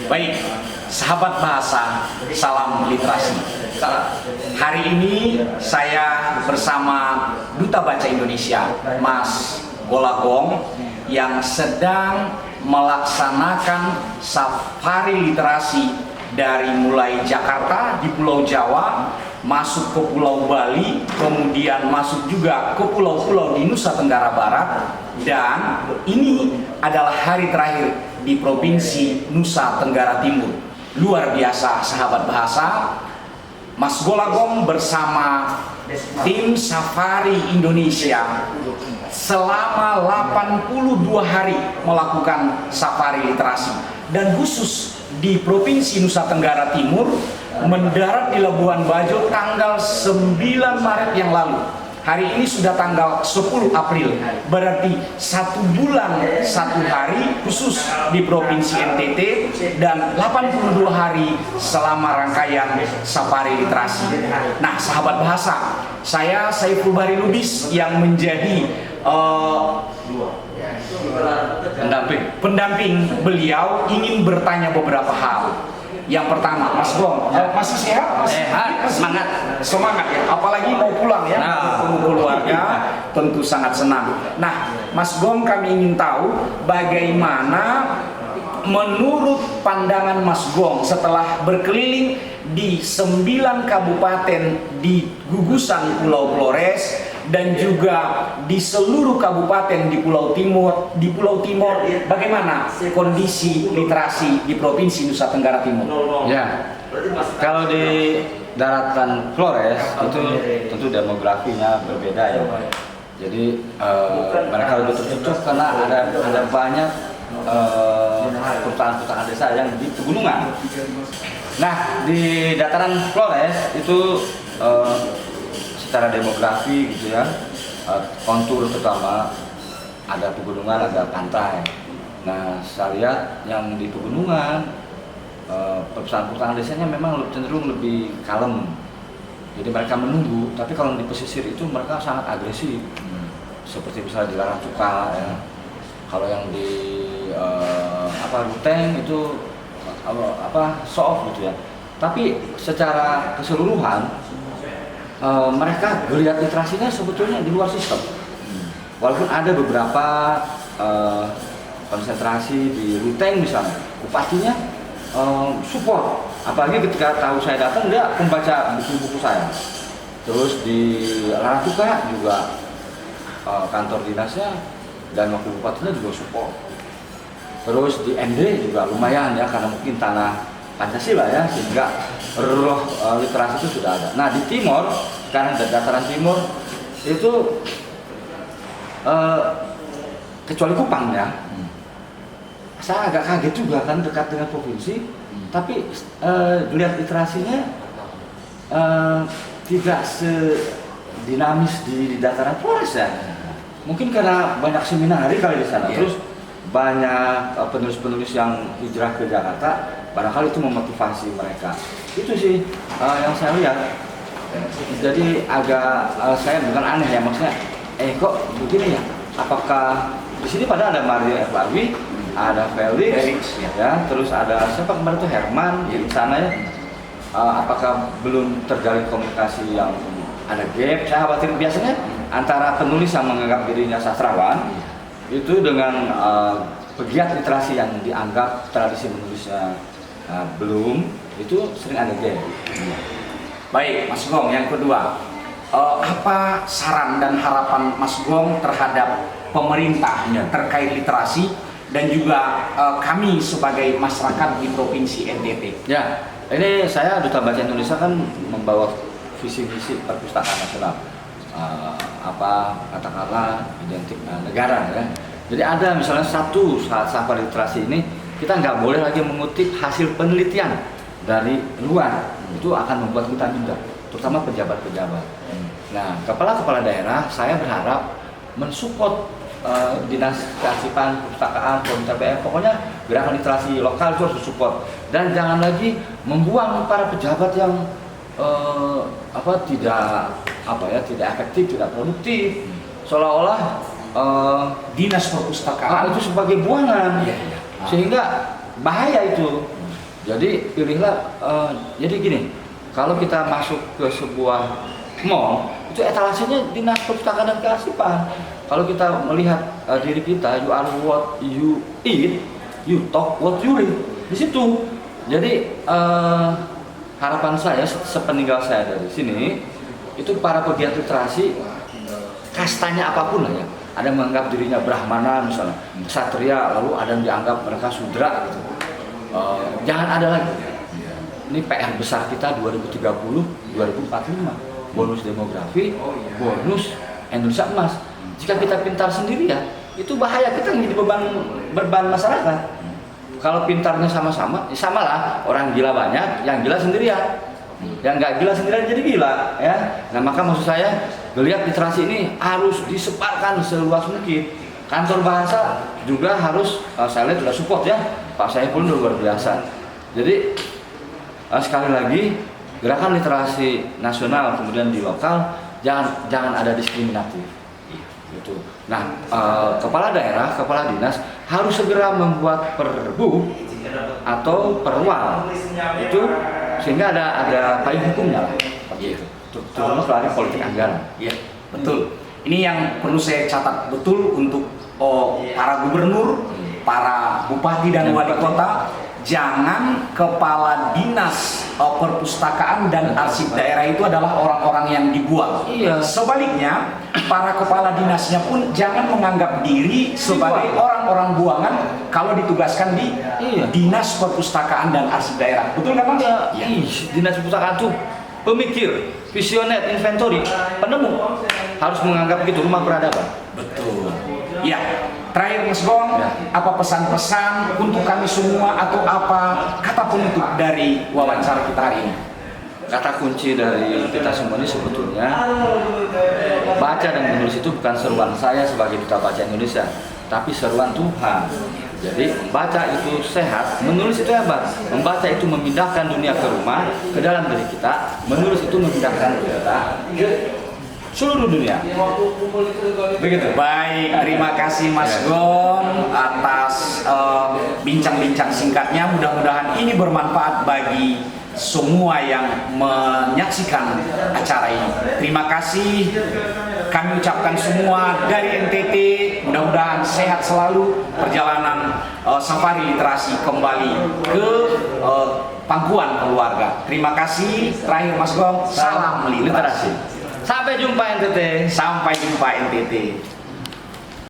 Baik, sahabat bahasa, salam literasi. Hari ini saya bersama Duta Baca Indonesia, Mas Golagong, yang sedang melaksanakan safari literasi dari mulai Jakarta di Pulau Jawa, masuk ke Pulau Bali, kemudian masuk juga ke pulau-pulau di Nusa Tenggara Barat, dan ini adalah hari terakhir di Provinsi Nusa Tenggara Timur. Luar biasa, sahabat bahasa. Mas Golagong bersama tim Safari Indonesia selama 82 hari melakukan safari literasi, dan khusus di Provinsi Nusa Tenggara Timur mendarat di Labuan Bajo tanggal 9 Maret yang lalu. Hari ini sudah tanggal 10 April, berarti 1 bulan 1 hari khusus di Provinsi NTT dan 82 hari selama rangkaian safari literasi. Nah, sahabat bahasa, saya Saiful Bahri Lubis yang menjadi pendamping beliau ingin bertanya beberapa hal. Yang pertama, Mas Gong, masih sehat? Semangat ya, apalagi mau pulang ya, ketemu keluarga, tentu sangat senang. Nah, Mas Gong, kami ingin tahu bagaimana menurut pandangan Mas Gong setelah berkeliling di 9 kabupaten di gugusan Pulau Flores dan juga di seluruh kabupaten di Pulau Timur, bagaimana kondisi literasi di Provinsi Nusa Tenggara Timur? Ya, kalau di daratan Flores itu tentu demografinya berbeda ya. Jadi mereka lebih tertutup karena ada banyak perusahaan-perusahaan desa yang di pegunungan. Nah, di dataran Flores itu secara demografi gitu ya, kontur terutama ada pegunungan, ada pantai. Nah, saya lihat yang di pegunungan perusahaan-perusahaan desanya memang cenderung lebih kalem. Jadi mereka menunggu, tapi kalau di pesisir itu mereka sangat agresif. Seperti misalnya di Larantuka ya. Kalau yang di Ruteng itu soft gitu ya. Tapi secara keseluruhan mereka geliat literasinya sebetulnya di luar sistem. Walaupun ada beberapa konsentrasi di Ruteng misalnya, bupatinya support. Apalagi ketika tahu saya datang, dia membaca buku-buku saya. Terus di Larantuka juga kantor dinasnya dan wakil bupatinya juga support. Terus di ND juga lumayan ya, karena mungkin tanah Pancasila ya, sehingga roh literasi itu sudah ada. Nah, di timur, sekarang dataran timur itu kecuali Kupang ya, saya agak kaget juga kan, dekat dengan provinsi, tapi lihat literasinya tidak sedinamis di dataran Flores ya. Mungkin karena banyak seminari kali di sana, terus banyak penulis-penulis yang hijrah ke Jakarta, barangkali itu memotivasi mereka. Itu sih yang saya lihat. Jadi agak saya bukan aneh ya, maksudnya kok begini ya? Apakah di sini pada ada Mario Erlawi, ada Felix ya, terus ada siapa kemarin itu Herman di sana ya. Apakah belum terjalin komunikasi yang ada gap? Saya khawatir biasanya antara penulis yang menganggap dirinya sastrawan itu dengan pegiat literasi yang dianggap tradisi menulisnya belum, itu sering ada gap. Baik, Mas Gong, yang kedua, apa saran dan harapan Mas Gong terhadap pemerintah terkait literasi dan juga kami sebagai masyarakat di Provinsi NTT? Ya, ini saya Duta Baca Indonesia kan membawa visi-visi perpustakaan nasional. Katakanlah identik negara ya. Jadi ada misalnya satu saat safari literasi ini kita nggak boleh lagi mengutip hasil penelitian dari luar, itu akan membuat kita minder, terutama pejabat-pejabat. Nah, kepala-kepala daerah saya berharap mensupport dinas kearsipan, perpustakaan, TBM, pokoknya gerakan literasi lokal itu harus support, dan jangan lagi membuang para pejabat yang tidak efektif, tidak produktif, seolah-olah dinas perpustakaan itu sebagai buangan, sehingga bahaya itu. Jadi pilihlah, jadi gini, kalau kita masuk ke sebuah mall, itu etalasenya Dinas Perpustakaan dan Kearsipan. Kalau kita melihat diri kita, you are what you eat, you talk what you read. Di situ. Jadi harapan saya sepeninggal saya dari sini, itu para pegiat literasi, kastanya apapun lah ya. Ada yang menganggap dirinya Brahmana misalnya, Ksatria, lalu ada yang dianggap mereka Sudra gitu. Jangan ada lagi. Ini PR besar kita 2030-2045. Bonus demografi, bonus Indonesia emas. Jika kita pintar sendiri ya, itu bahaya, kita menjadi beban masyarakat. Kalau pintarnya sama-sama, ya samalah. Orang gila banyak, yang gila sendirian. Yang nggak gila sendirian jadi gila, ya. Nah maka maksud saya, geliat literasi ini harus disebarkan seluas mungkin. Kantor bahasa juga harus, saya lihat sudah support ya, Pak Saiful luar biasa. Jadi sekali lagi, gerakan literasi nasional kemudian di lokal jangan ada diskriminatif. Gitu. Nah, kepala daerah, kepala dinas harus segera membuat perbu atau perwal itu sehingga ada payung hukumnya lah. Gitu. Terutama soal politik anggaran. Iya, betul. Ini yang perlu saya catat betul untuk para gubernur, para bupati dan wali kota. Jangan kepala dinas perpustakaan dan arsip daerah itu adalah orang-orang yang dibuang. Iya. Sebaliknya, para kepala dinasnya pun jangan menganggap diri sebagai orang-orang buangan kalau ditugaskan di dinas perpustakaan dan arsip daerah. Betul nggak Mas? Ya. Dinas perpustakaan itu pemikir, visioner, inventori, penemu harus menganggap gitu rumah peradaban. Betul. Ya. Terakhir Mas Gong, apa pesan-pesan untuk kami semua atau apa kata penutup dari wawancara kita hari ini? Kata kunci dari kita semua ini sebetulnya, baca dan menulis itu bukan seruan saya sebagai duta baca Indonesia, tapi seruan Tuhan. Jadi membaca itu sehat, menulis itu hebat. Membaca itu memindahkan dunia ke rumah, ke dalam diri kita. Menulis itu memindahkan kita ke seluruh dunia. Begitu. Baik, terima kasih Mas Gong atas bincang-bincang singkatnya. Mudah-mudahan ini bermanfaat bagi semua yang menyaksikan acara ini. Terima kasih kami ucapkan semua dari NTT. Mudah-mudahan sehat selalu perjalanan safari literasi kembali ke pangkuan keluarga. Terima kasih. Terakhir Mas Gong, salam literasi. Sampai jumpa NTT. Sampai jumpa NTT.